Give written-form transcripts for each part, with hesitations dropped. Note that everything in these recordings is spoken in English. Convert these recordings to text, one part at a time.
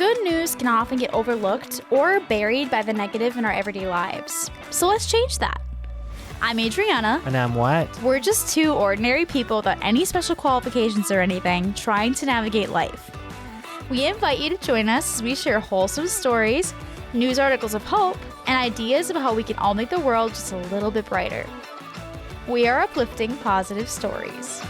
good news can often get overlooked or buried by the negative in our everyday lives. So let's change that. I'm Adriana. And I'm Wyatt. We're just two ordinary people without any special qualifications or anything, trying to navigate life. We invite you to join us as we share wholesome stories, news articles of hope, and ideas of how we can all make the world just a little bit brighter. We are Uplifting Positive Stories.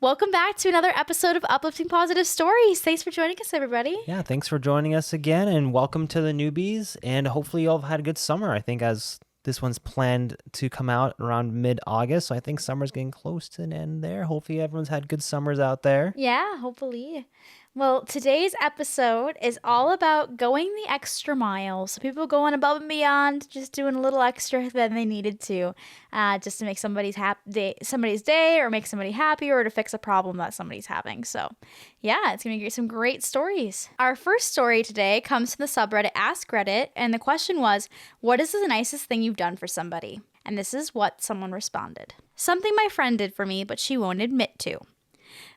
Welcome back to another episode of Uplifting Positive Stories. Thanks for joining us, everybody. Yeah, thanks for joining us again, and welcome to the newbies. And hopefully you all have had a good summer. I think as this one's planned to come out around mid-August, so I think summer's getting close to an end there. Hopefully everyone's had good summers out there. Yeah, hopefully. Well, today's episode is all about going the extra mile. So people going above and beyond, just doing a little extra than they needed to, just to make somebody's day, or make somebody happy, or to fix a problem that somebody's having. So yeah, it's going to be some great stories. Our first story today comes from the subreddit Ask Reddit, and the question was, what is the nicest thing you've done for somebody? And this is what someone responded. Something my friend did for me, but she won't admit to.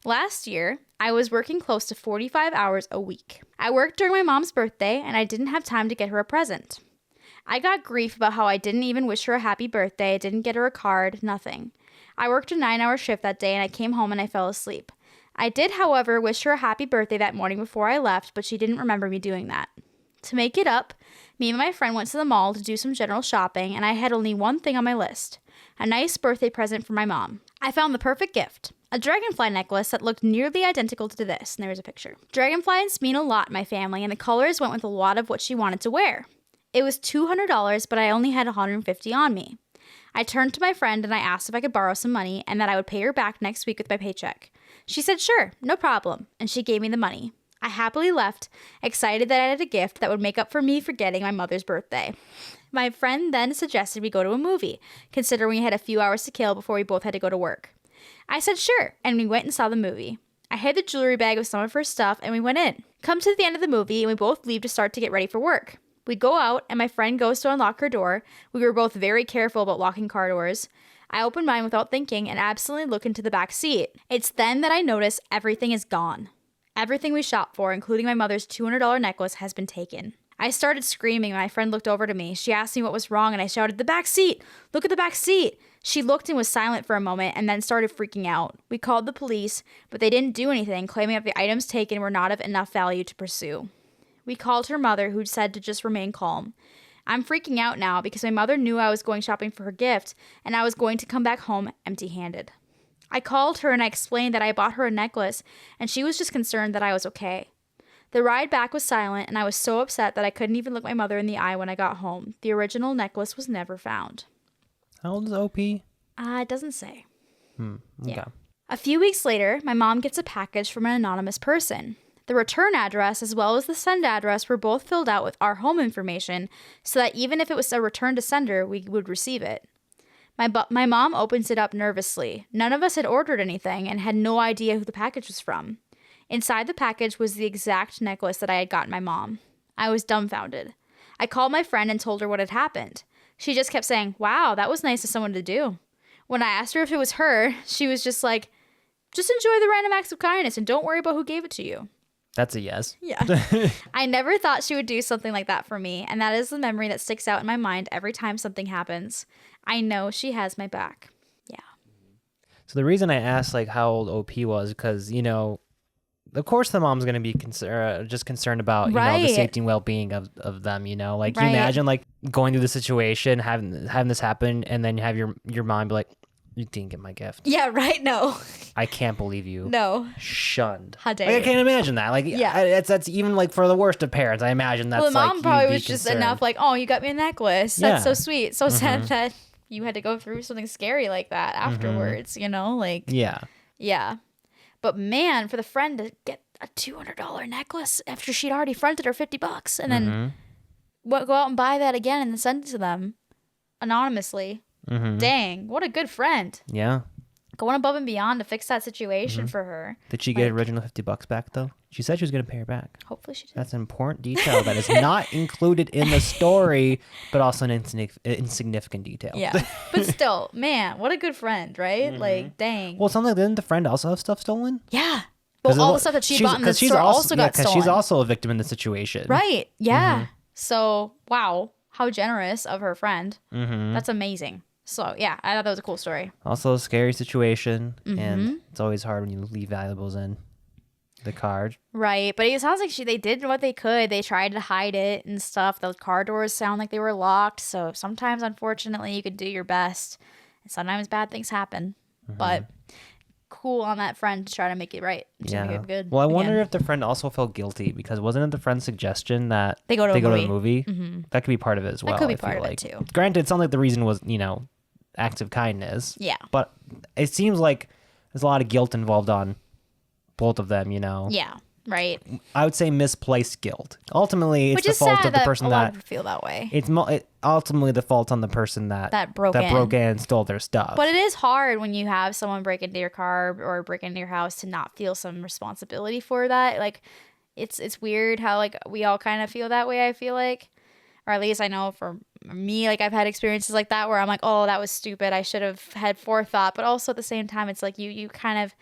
Last year, I was working close to 45 hours a week. I worked during my mom's birthday, and I didn't have time to get her a present. I got grief about how I didn't even wish her a happy birthday, didn't get her a card, nothing. I worked a 9-hour shift that day, and I came home and I fell asleep. I did, however, wish her a happy birthday that morning before I left, but she didn't remember me doing that. To make it up, me and my friend went to the mall to do some general shopping, and I had only one thing on my list: a nice birthday present for my mom. I found the perfect gift: a dragonfly necklace that looked nearly identical to this, and there was a picture. Dragonflies mean a lot in my family, and the colors went with a lot of what she wanted to wear. It was $200, but I only had $150 on me. I turned to my friend and I asked if I could borrow some money and that I would pay her back next week with my paycheck. She said sure, no problem, and she gave me the money. I happily left, excited that I had a gift that would make up for me forgetting my mother's birthday. My friend then suggested we go to a movie, considering we had a few hours to kill before we both had to go to work. I said sure, and we went and saw the movie. I had the jewelry bag with some of her stuff, and we went in. Come to the end of the movie, and we both leave to start to get ready for work. We go out, and my friend goes to unlock her door. We were both very careful about locking car doors. I open mine without thinking and absently look into the back seat. It's then that I notice everything is gone. Everything we shopped for, including my mother's $200 necklace, has been taken. I started screaming and my friend looked over to me. She asked me what was wrong and I shouted, "The back seat! Look at the back seat!" She looked and was silent for a moment and then started freaking out. We called the police, but they didn't do anything, claiming that the items taken were not of enough value to pursue. We called her mother, who said to just remain calm. I'm freaking out now because my mother knew I was going shopping for her gift and I was going to come back home empty-handed. I called her and I explained that I bought her a necklace and she was just concerned that I was okay. The ride back was silent and I was so upset that I couldn't even look my mother in the eye when I got home. The original necklace was never found. How old is OP? It doesn't say. Okay. Yeah. A few weeks later, my mom gets a package from an anonymous person. The return address as well as the send address were both filled out with our home information so that even if it was a return to sender, we would receive it. My mom opens it up nervously. None of us had ordered anything and had no idea who the package was from. Inside the package was the exact necklace that I had gotten my mom. I was dumbfounded. I called my friend and told her what had happened. She just kept saying, "Wow, that was nice of someone to do." When I asked her if it was her, she was just like, "Just enjoy the random acts of kindness and don't worry about who gave it to you." That's a yes. Yeah. I never thought she would do something like that for me, and that is the memory that sticks out in my mind every time something happens. I know she has my back. Yeah. So the reason I asked how old OP was, because, of course the mom's going to be just concerned about, the safety and well-being of them, Can you imagine going through the situation, having this happen, and then you have your mom be like, "You didn't get my gift." Yeah, right? No. I can't believe you. No. Shunned. How dare you. I can't imagine that. Yeah. That's even for the worst of parents. I imagine that's the mom probably was concerned. just enough "Oh, you got me a necklace. Yeah. That's so sweet." So sad that you had to go through something scary like that afterwards, Yeah. Yeah. But man, for the friend to get a $200 necklace after she'd already fronted her $50 and then go out and buy that again and then send it to them anonymously. Dang, what a good friend. Yeah. Going above and beyond to fix that situation for her. Did she get original $50 back though? She said she was going to pay her back. Hopefully she did. That's an important detail that is not included in the story, but also an insignificant detail. Yeah. But still, man, what a good friend, right? Mm-hmm. Like, dang. Well, something like, didn't the friend also have stuff stolen? Yeah. Well, all the stuff that she bought in the store also got stolen. Because she's also a victim in the situation. Right. Yeah. So, wow. How generous of her friend. Mm-hmm. That's amazing. So, yeah, I thought that was a cool story. Also a scary situation. And it's always hard when you leave valuables in the car. Right. But it sounds like they did what they could. They tried to hide it and stuff. Those car doors sound like they were locked. So sometimes, unfortunately, you could do your best. And sometimes bad things happen. But cool on that friend to try to make it right. To make it good. Well, I wonder if the friend also felt guilty because wasn't it the friend's suggestion that they go to the movie? Mm-hmm. That could be part of it as well. That could be part of it too. Granted, it's not like the reason was, acts of kindness. Yeah. But it seems like there's a lot of guilt involved on both of them, Yeah. Right. I would say misplaced guilt. Ultimately, it's Which the fault sad of the person a lot that of people feel that way. It's ultimately the fault on the person that broke in and stole their stuff. But it is hard when you have someone break into your car or break into your house to not feel some responsibility for that. Like, it's weird how like we all kind of feel that way. I feel like, or at least I know for me, like I've had experiences like that where I'm like, oh, that was stupid. I should have had forethought. But also at the same time, it's like you kind of.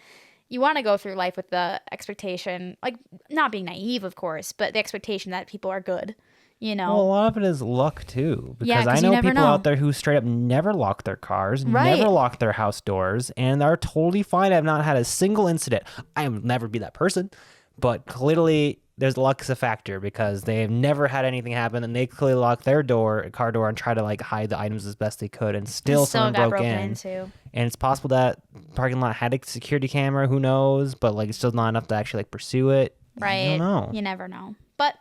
You want to go through life with the expectation, like not being naive, of course, but the expectation that people are good, Well, a lot of it is luck too, because 'cause I know you never people know. out there who straight up never lock their cars, Right. never lock their house doors, and are totally fine. I've not had a single incident. I will never be that person, but clearly there's luck as a factor because they have never had anything happen, and they clearly locked their car door, and try to like hide the items as best they could, and still someone got broke broken in. into. And it's possible that parking lot had a security camera. Who knows? But like, it's still not enough to actually like pursue it. Right. I don't know. You never know. But,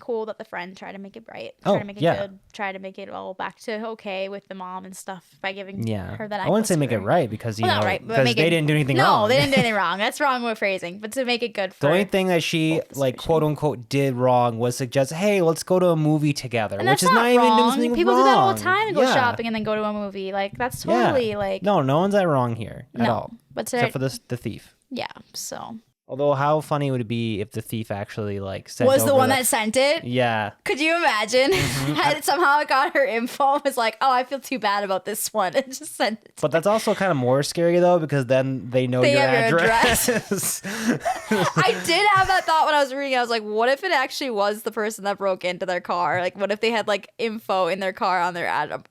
cool that the friend tried to make it right. Oh, Try to make it yeah. good. Try to make it all back to okay with the mom and stuff by giving her that. I wouldn't say make it right because, not right, but because they didn't do anything wrong. wrong. No, they didn't do anything wrong. That's wrong with phrasing. But to make it good for the only thing that she like quote unquote did wrong was suggest, hey, let's go to a movie together, and which is not not even wrong. anything People wrong. do that all the time and go Yeah. shopping and then go to a movie. Like that's totally like no one's that wrong here at all. But except for the thief. Yeah. So. Although, how funny would it be if the thief actually like sent was the over one that sent it? Yeah. Could you imagine? Had somehow it got her info and was like, oh, I feel too bad about this one, and just sent it. But that's also kind of more scary though, because then they know your have your address. I did have that thought when I was reading. I was like, what if it actually was the person that broke into their car? Like, what if they had like info in their car on their ad?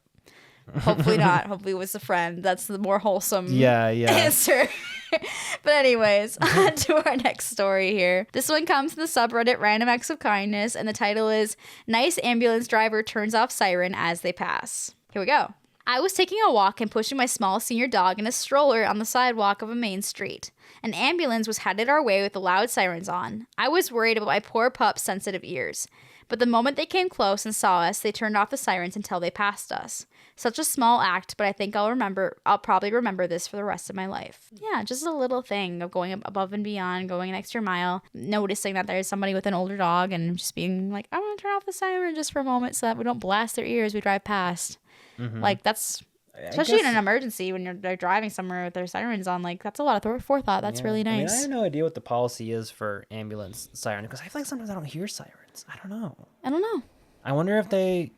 Hopefully not. Hopefully it was a friend. That's the more wholesome answer. But anyways, on to our next story here. This one comes from the subreddit Random Acts of Kindness, and the title is Nice Ambulance Driver Turns Off Siren as They Pass. Here we go. I was taking a walk and pushing my small senior dog in a stroller on the sidewalk of a main street. An ambulance was headed our way with the loud sirens on. I was worried about my poor pup's sensitive ears. But the moment they came close and saw us, they turned off the sirens until they passed us. Such a small act, but I think I'll probably remember this for the rest of my life. Yeah, just a little thing of going above and beyond, going an extra mile, noticing that there's somebody with an older dog and just being like, I want to turn off the siren just for a moment so that we don't blast their ears as we drive past. Mm-hmm. Like that's, especially in an emergency when they're driving somewhere with their sirens on, like that's a lot of forethought. That's really nice. I have no idea what the policy is for ambulance siren because I feel like sometimes I don't hear sirens. I don't know. I wonder if they,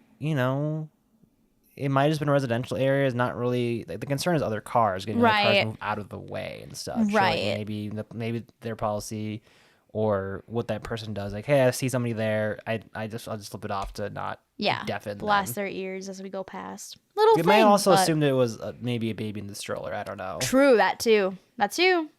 it might have just been residential areas, not really. Like, the concern is other cars getting other cars move out of the way and stuff. Right. So, like, maybe their policy or what that person does. Like, hey, I see somebody there. I'll just flip it off to not deafen blast them. their ears as we go past. They might also assume that it was maybe a baby in the stroller. I don't know. True, that too. That's you.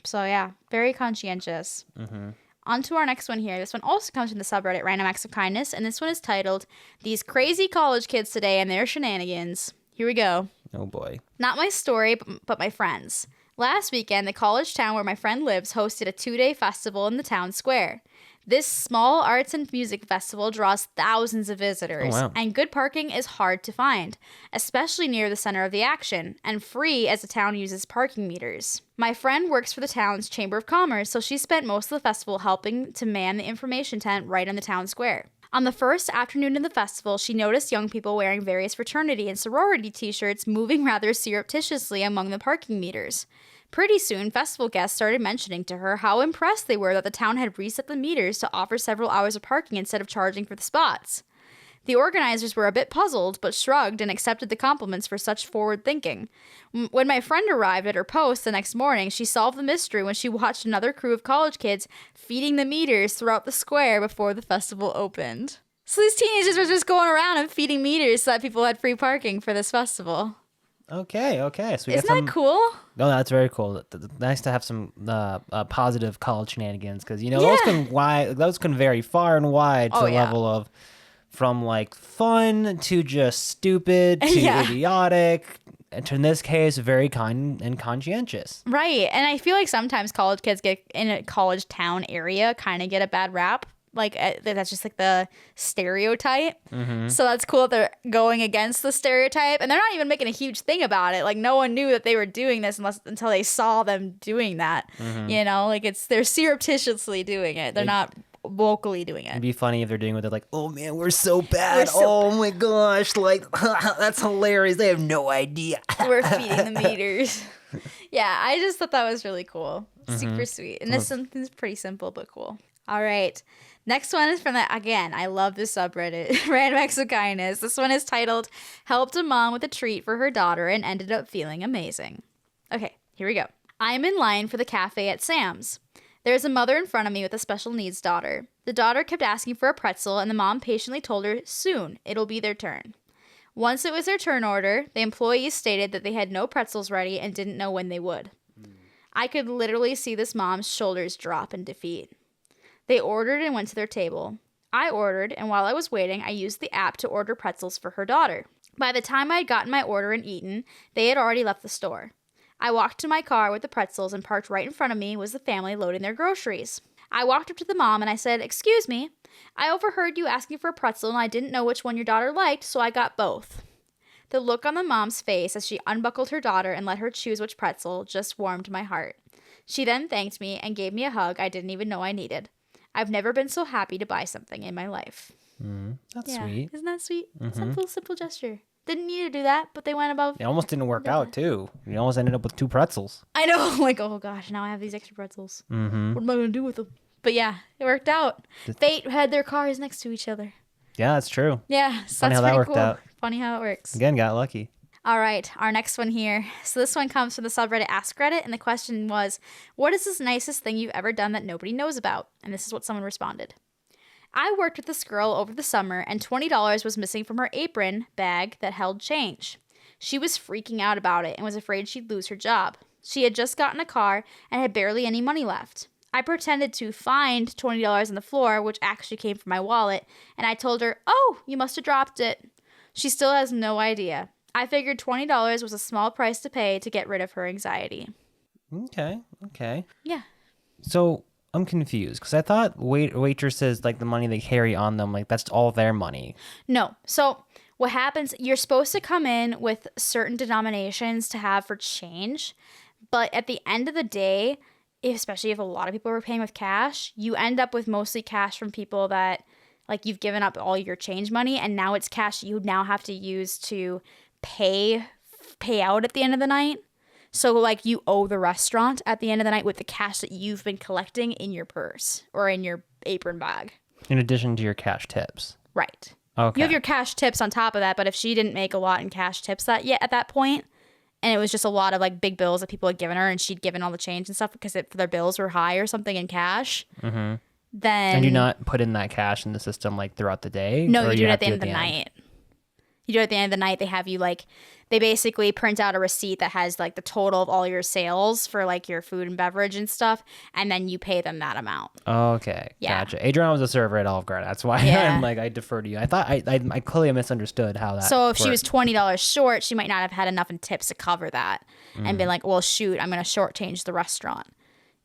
So yeah, very conscientious. Mm-hmm. On to our next one here. This one also comes from the subreddit Random Acts of Kindness, and this one is titled, These Crazy College Kids Today and Their Shenanigans. Here we go. Oh boy. Not my story, but my friend's. Last weekend, the college town where my friend lives hosted a 2-day festival in the town square. This small arts and music festival draws thousands of visitors, and good parking is hard to find, especially near the center of the action, and free as the town uses parking meters. My friend works for the town's Chamber of Commerce, so she spent most of the festival helping to man the information tent right on the town square. On the first afternoon of the festival, she noticed young people wearing various fraternity and sorority t-shirts moving rather surreptitiously among the parking meters. Pretty soon, festival guests started mentioning to her how impressed they were that the town had reset the meters to offer several hours of parking instead of charging for the spots. The organizers were a bit puzzled, but shrugged and accepted the compliments for such forward thinking. When my friend arrived at her post the next morning, she solved the mystery when she watched another crew of college kids feeding the meters throughout the square before the festival opened. So these teenagers were just going around and feeding meters so that people had free parking for this festival. Okay. So Isn't that cool? No, that's very cool. Nice to have some positive college shenanigans, because those can vary far and wide to the level of from like fun to just stupid to idiotic, and to, in this case, very kind and conscientious. Right, and I feel like sometimes college kids get in a college town area kind of get a bad rap. Like that's just like the stereotype. Mm-hmm. So that's cool that they're going against the stereotype, and they're not even making a huge thing about it. Like no one knew that they were doing this until they saw them doing that. Mm-hmm. You know, like they're surreptitiously doing it. They're not vocally doing it. It'd be funny if they're doing it. They're like, "Oh man, we're so bad. My gosh, like that's hilarious. They have no idea. We're feeding the meters." Yeah, I just thought that was really cool. Mm-hmm. Super sweet, and this something's pretty simple but cool. All right. Next one is from again, I love this subreddit, Random Acts of Kindness. This one is titled, Helped a Mom with a Treat for Her Daughter and Ended Up Feeling Amazing. Okay, here we go. I'm in line for the cafe at Sam's. There's a mother in front of me with a special needs daughter. The daughter kept asking for a pretzel, and the mom patiently told her, soon, it'll be their turn. Once it was their turn order, the employees stated that they had no pretzels ready and didn't know when they would. I could literally see this mom's shoulders drop in defeat. They ordered and went to their table. I ordered, and while I was waiting, I used the app to order pretzels for her daughter. By the time I had gotten my order and eaten, they had already left the store. I walked to my car with the pretzels, and parked right in front of me was the family loading their groceries. I walked up to the mom and I said, excuse me, I overheard you asking for a pretzel and I didn't know which one your daughter liked, so I got both. The look on the mom's face as she unbuckled her daughter and let her choose which pretzel just warmed my heart. She then thanked me and gave me a hug I didn't even know I needed. I've never been so happy to buy something in my life. That's sweet. Isn't that sweet? Mm-hmm. Simple gesture. Didn't need to do that, but they went above. It almost didn't work out, too. You almost ended up with 2 pretzels. I know. I'm like, oh, gosh, now I have these extra pretzels. Mm-hmm. What am I going to do with them? But yeah, it worked out. Fate had their cars next to each other. Yeah, that's true. Yeah, so funny that's how that worked cool. out. Funny how it works. Again, got lucky. All right, our next one here. So this one comes from the subreddit Ask Reddit, and the question was, what is the nicest thing you've ever done that nobody knows about? And this is what someone responded. I worked with this girl over the summer, and $20 was missing from her apron bag that held change. She was freaking out about it and was afraid she'd lose her job. She had just gotten a car and had barely any money left. I pretended to find $20 on the floor, which actually came from my wallet, and I told her, oh, you must have dropped it. She still has no idea. I figured $20 was a small price to pay to get rid of her anxiety. Okay. Yeah. So I'm confused because I thought waitresses, like the money they carry on them, like that's all their money. No. So what happens, you're supposed to come in with certain denominations to have for change, but at the end of the day, especially if a lot of people are paying with cash, you end up with mostly cash from people that, like, you've given up all your change money and now it's cash you now have to use to pay out at the end of the night. So like you owe the restaurant at the end of the night with the cash that you've been collecting in your purse or in your apron bag. In addition to your cash tips. Right. Okay. You have your cash tips on top of that, but if she didn't make a lot in cash tips at that point, and it was just a lot of like big bills that people had given her and she'd given all the change and stuff because their bills were high or something in cash, then... And you not put in that cash in the system like throughout the day? No, you do it at the end of the night. You do it at the end of the night. They have you like, they basically print out a receipt that has like the total of all your sales for like your food and beverage and stuff, and then you pay them that amount. Okay, yeah. Gotcha. Adriana was a server at Olive Garden. That's why I'm like, I defer to you. I thought I clearly misunderstood how that. So if she was $20 short, she might not have had enough in tips to cover that, and been like, well, shoot, I'm gonna shortchange the restaurant.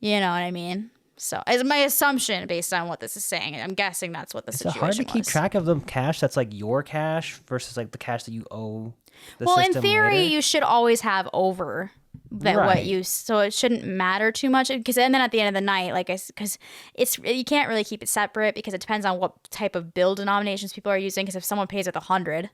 You know what I mean? So, as my assumption based on what this is saying, I'm guessing that's what the situation was. It's hard to keep track of the cash that's like your cash versus like the cash that you owe the system. Well, in theory, later. you should always have over that what you, so it shouldn't matter too much. Because then at the end of the night, because it's you can't really keep it separate because it depends on what type of bill denominations people are using. Because if someone pays with 100,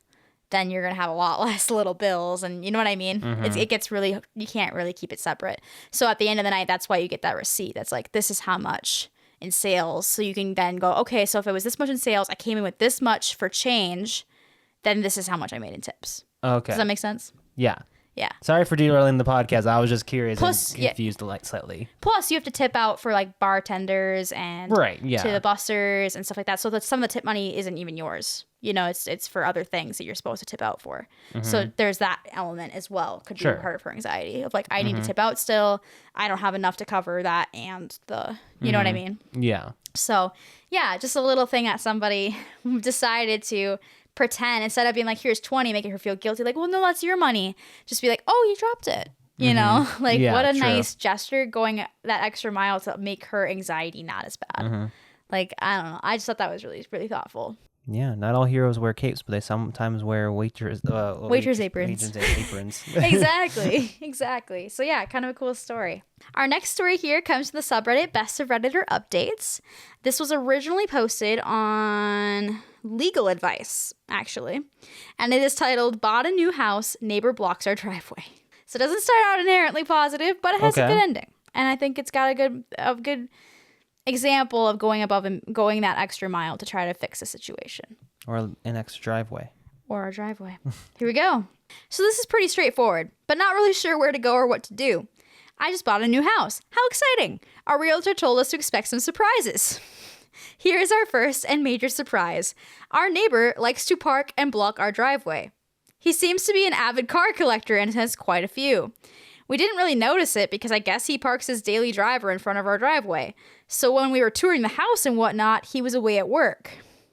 then you're going to have a lot less little bills. And you know what I mean? Mm-hmm. It gets really, you can't really keep it separate. So at the end of the night, that's why you get that receipt. That's like, this is how much in sales. So you can then go, okay, so if it was this much in sales, I came in with this much for change, then this is how much I made in tips. Okay. Does that make sense? Yeah. Yeah. Sorry for derailing the podcast. I was just curious Plus, and confused slightly. Plus, you have to tip out for like bartenders and right, yeah. to the bussers and stuff like that. So that some of the tip money isn't even yours. You know, it's for other things that you're supposed to tip out for. Mm-hmm. So there's that element as well. Could be part of her anxiety of like, I need to tip out still. I don't have enough to cover that and you know what I mean? Yeah. So yeah, just a little thing that somebody decided to pretend, instead of being like, here's 20, making her feel guilty. Like, well, no, that's your money. Just be like, oh, you dropped it. You know, like what a nice gesture, going that extra mile to make her anxiety not as bad. Mm-hmm. Like, I don't know. I just thought that was really, really thoughtful. Yeah, not all heroes wear capes, but they sometimes wear waitress aprons. aprons. Exactly. So yeah, kind of a cool story. Our next story here comes from the subreddit Best of Redditor Updates. This was originally posted on legal advice, actually, and it is titled "Bought a New House, Neighbor Blocks Our Driveway." So it doesn't start out inherently positive, but it has a good ending, and I think it's got a good example of going above and going that extra mile to try to fix a situation. Or an extra driveway. Or a driveway. Here we go. So this is pretty straightforward, but not really sure where to go or what to do. I just bought a new house. How exciting! Our realtor told us to expect some surprises. Here is our first and major surprise. Our neighbor likes to park and block our driveway. He seems to be an avid car collector and has quite a few. We didn't really notice it because I guess he parks his daily driver in front of our driveway. So when we were touring the house and whatnot, he was away at work.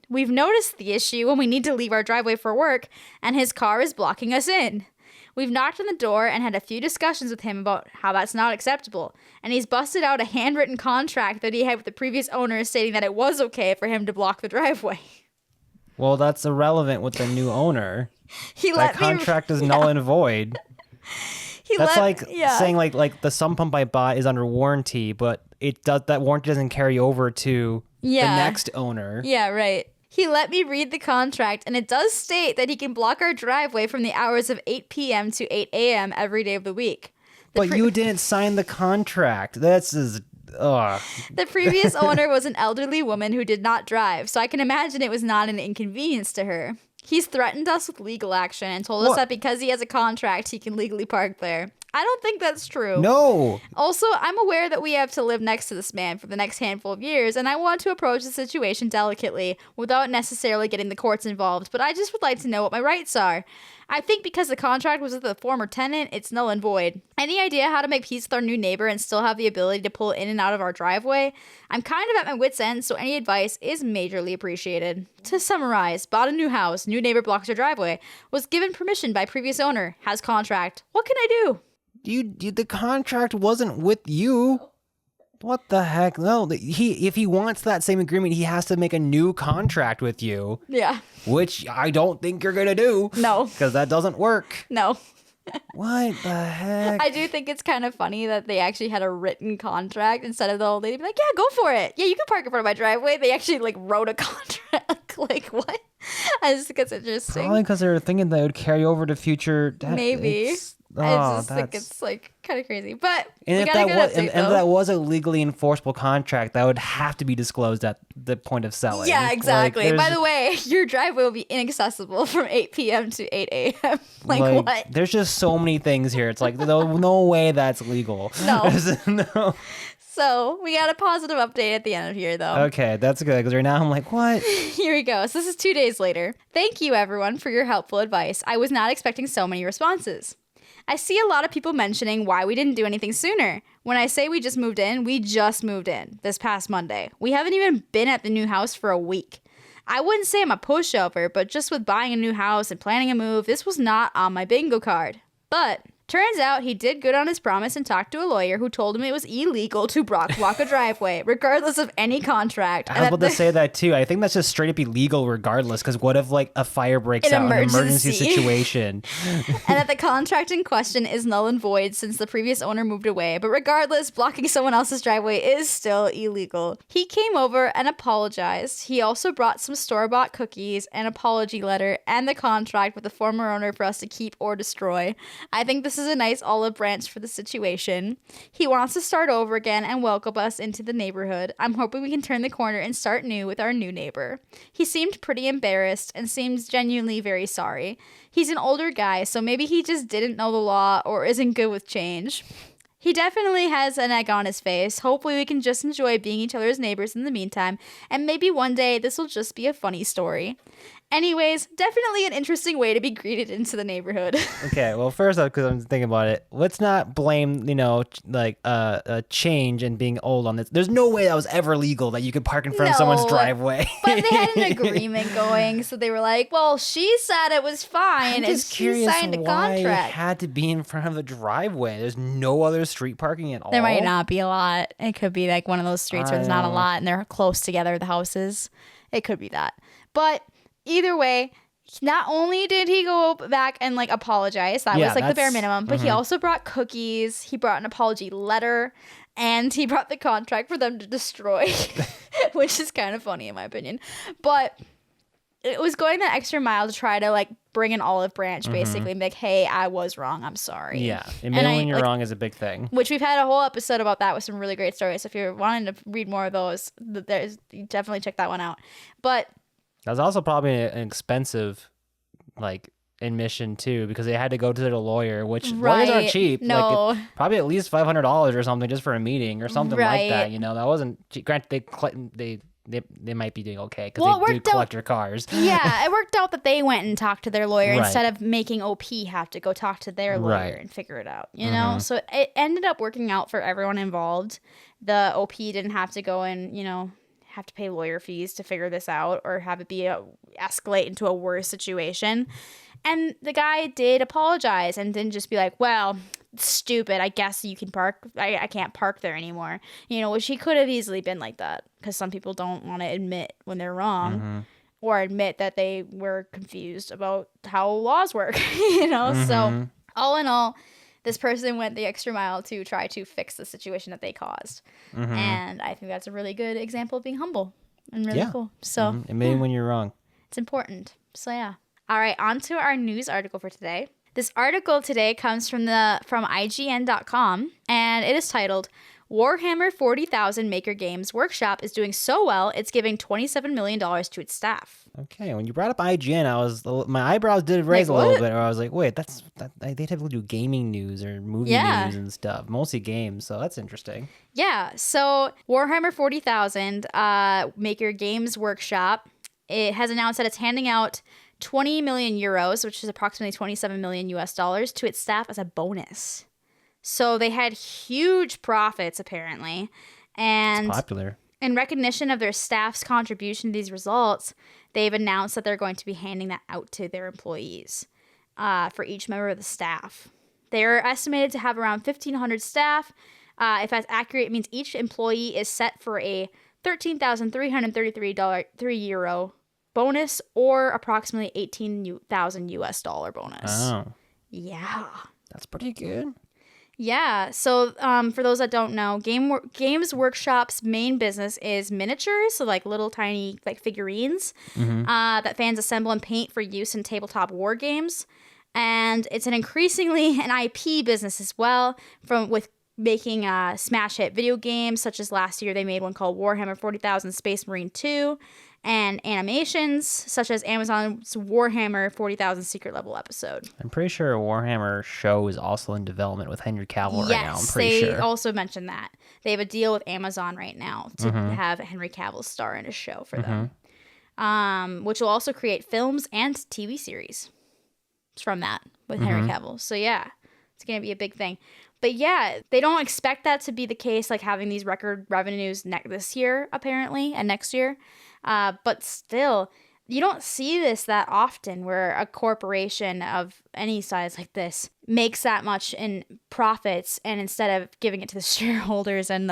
We've noticed the issue when we need to leave our driveway for work, and his car is blocking us in. We've knocked on the door and had a few discussions with him about how that's not acceptable, and he's busted out a handwritten contract that he had with the previous owner stating that it was okay for him to block the driveway. Well, that's irrelevant with the new owner. That contract is null and void. Saying like the sump pump I bought is under warranty, but that warranty doesn't carry over to the next owner. Yeah, right. He let me read the contract, and it does state that he can block our driveway from the hours of 8 p.m. to 8 a.m. every day of the week. But you didn't sign the contract. That's just... The previous owner was an elderly woman who did not drive, so I can imagine it was not an inconvenience to her. He's threatened us with legal action and told us that because he has a contract, he can legally park there. I don't think that's true. No. Also, I'm aware that we have to live next to this man for the next handful of years, and I want to approach the situation delicately without necessarily getting the courts involved, but I just would like to know what my rights are. I think because the contract was with the former tenant, it's null and void. Any idea how to make peace with our new neighbor and still have the ability to pull in and out of our driveway? I'm kind of at my wit's end, so any advice is majorly appreciated. To summarize, bought a new house, new neighbor blocks our driveway, was given permission by previous owner, has contract. What can I do? The contract wasn't with you. What the heck? No, if he wants that same agreement, he has to make a new contract with you. Yeah. Which I don't think you're gonna do. No. Because that doesn't work. No. What the heck? I do think it's kind of funny that they actually had a written contract instead of the old lady be like, yeah, go for it. Yeah, you can park in front of my driveway. They actually like wrote a contract. Like, what? I just think it's interesting. Probably because they were thinking that it would carry over to future... Maybe. I just think it's like kind of crazy, but if that was a legally enforceable contract, that would have to be disclosed at the point of selling. Yeah, exactly. By the way, your driveway will be inaccessible from 8 p.m. to 8 a.m. Like what? There's just so many things here. It's like no way that's legal. No. No. So we got a positive update at the end of here, though. Okay, that's good because right now I'm like, what? Here we go. So this is 2 days later. Thank you, everyone, for your helpful advice. I was not expecting so many responses. I see a lot of people mentioning why we didn't do anything sooner. When I say we just moved in this past Monday. We haven't even been at the new house for a week. I wouldn't say I'm a pushover, but just with buying a new house and planning a move, this was not on my bingo card. But Turns out he did good on his promise and talked to a lawyer who told him it was illegal to block a driveway, regardless of any contract. I was about to say that too. I think that's just straight up illegal regardless, because what if like a fire breaks out in an emergency situation? And that the contract in question is null and void since the previous owner moved away. But regardless, blocking someone else's driveway is still illegal. He came over and apologized. He also brought some store-bought cookies, an apology letter, and the contract with the former owner for us to keep or destroy. I think this is a nice olive branch for the situation. He wants to start over again and welcome us into the neighborhood. I'm hoping we can turn the corner and start new with our new neighbor. He seemed pretty embarrassed and seems genuinely very sorry. He's an older guy, so maybe he just didn't know the law or isn't good with change. He definitely has an egg on his face. Hopefully we can just enjoy being each other's neighbors in the meantime, and maybe one day this will just be a funny story. Anyways, definitely an interesting way to be greeted into the neighborhood. Okay, well, first off, because I'm thinking about it, let's not blame, like a change and being old on this. There's no way that was ever legal that you could park in front of someone's driveway. But they had an agreement going, so they were like, well, she said it was fine, and she signed a contract. Why it had to be in front of the driveway. There's no other street parking at all. There might not be a lot. It could be like one of those streets where there's not a lot and they're close together, the houses. It could be that. But either way, not only did he go back and like apologize, that was like the bare minimum, but he also brought cookies, he brought an apology letter, and he brought the contract for them to destroy, which is kind of funny in my opinion. But it was going that extra mile to try to like bring an olive branch basically and be like, hey, I was wrong, I'm sorry. Yeah, admitting when you're wrong is a big thing. Which we've had a whole episode about that with some really great stories. So if you're wanting to read more of those, definitely check that one out. But that's also probably an expensive, like, admission too, because they had to go to the lawyer, which lawyers aren't cheap. No, like, probably at least $500 or something just for a meeting or something like that. That wasn't cheap. Granted, they might be doing okay because they do collect your cars. Yeah, it worked out that they went and talked to their lawyer instead of making OP have to go talk to their lawyer and figure it out. You know, so it ended up working out for everyone involved. The OP didn't have to go and have to pay lawyer fees to figure this out or have it be escalate into a worse situation. And the guy did apologize and didn't just be like, well, stupid, I guess you can park, I can't park there anymore, which he could have easily been like that, because some people don't want to admit when they're wrong or admit that they were confused about how laws work. So all in all, this person went the extra mile to try to fix the situation that they caused. And I think that's a really good example of being humble and really cool. So admitting when you're wrong. It's important. So yeah. All right, on to our news article for today. This article today comes from IGN.com, and it is titled, Warhammer 40,000 Maker Games Workshop is doing so well, it's giving $27 million to its staff. Okay, when you brought up IGN, my eyebrows did raise a little bit. Or I was like, wait, they typically do gaming news or movie news and stuff, mostly games. So that's interesting. Yeah, so Warhammer 40,000 Maker Games Workshop, it has announced that it's handing out 20 million euros, which is approximately 27 million US dollars, to its staff as a bonus. So they had huge profits, apparently. And it's popular. In recognition of their staff's contribution to these results, they've announced that they're going to be handing that out to their employees for each member of the staff. They're estimated to have around 1,500 staff. If that's accurate, it means each employee is set for a €13,333 bonus or approximately 18,000 US dollar bonus. Oh. Yeah. That's pretty good. Yeah. So for those that don't know, Games Workshop's main business is miniatures, so like little tiny like figurines that fans assemble and paint for use in tabletop war games. And it's an increasingly an IP business as well, with making smash hit video games, such as last year they made one called Warhammer 40,000 Space Marine 2, and animations such as Amazon's Warhammer 40,000 Secret Level episode. I'm pretty sure a Warhammer show is also in development with Henry Cavill right now. I'm pretty sure. Yes, they also mentioned that. They have a deal with Amazon right now to have Henry Cavill star in a show for them, which will also create films and TV series from that with Henry Cavill. So yeah, it's going to be a big thing. But yeah, they don't expect that to be the case, like having these record revenues this year, apparently, and next year. But still, you don't see this that often where a corporation of any size like this makes that much in profits, and instead of giving it to the shareholders and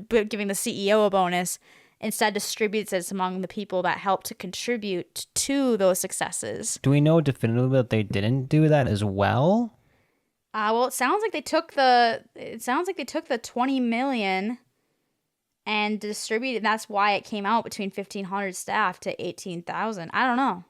giving the CEO a bonus, instead distributes it among the people that help to contribute to those successes. Do we know definitively that they didn't do that as well? Well, it sounds like they took the 20 million and distributed. That's why it came out between 1,500 staff to 18,000. I don't know.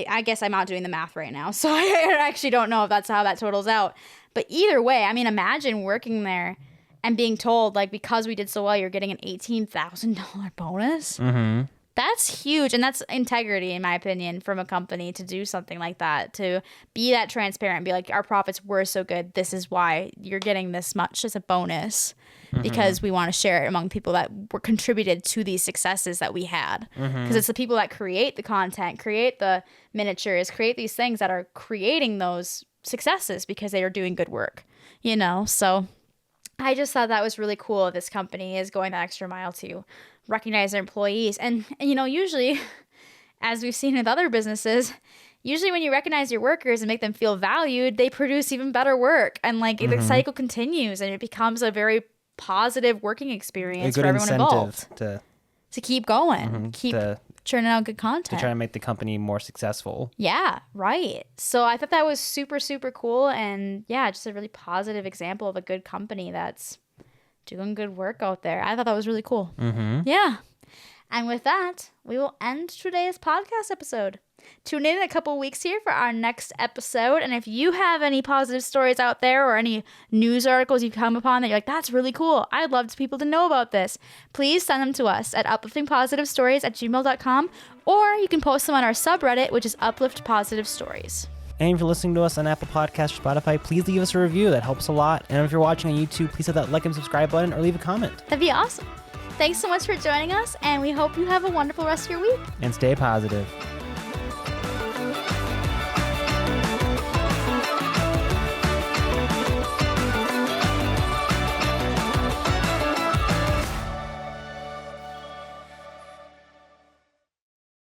I guess I'm not doing the math right now, so I actually don't know if that's how that totals out. But either way, I mean, imagine working there and being told, like, because we did so well, you're getting an $18,000 bonus. Mm-hmm. That's huge. And that's integrity, in my opinion, from a company to do something like that, to be that transparent, be like, our profits were so good. This is why you're getting this much as a bonus, because we want to share it among people that were contributed to these successes that we had. Because it's the people that create the content, create the miniatures, create these things that are creating those successes because they are doing good work, you know? So I just thought that was really cool. This company is going that extra mile to recognize their employees. And you know, usually, as we've seen with other businesses, usually when you recognize your workers and make them feel valued, they produce even better work. And like the cycle continues, and it becomes a very positive working experience for everyone involved to keep going, keep churning out good content, to try to make the company more successful. Yeah, right. So I thought that was super, super cool. And yeah, just a really positive example of a good company that's doing good work out there. I thought that was really cool. Yeah. And with that, we will end today's podcast episode. Tune in a couple weeks here for our next episode. And if you have any positive stories out there or any news articles you've come upon that you're like, that's really cool, I'd love people to know about this, please send them to us at upliftingpositivestories@gmail.com, or you can post them on our subreddit, which is Uplift Positive Stories. And if you're listening to us on Apple Podcasts or Spotify, please leave us a review. That helps a lot. And if you're watching on YouTube, please hit that like and subscribe button or leave a comment. That'd be awesome. Thanks so much for joining us, and we hope you have a wonderful rest of your week. And stay positive.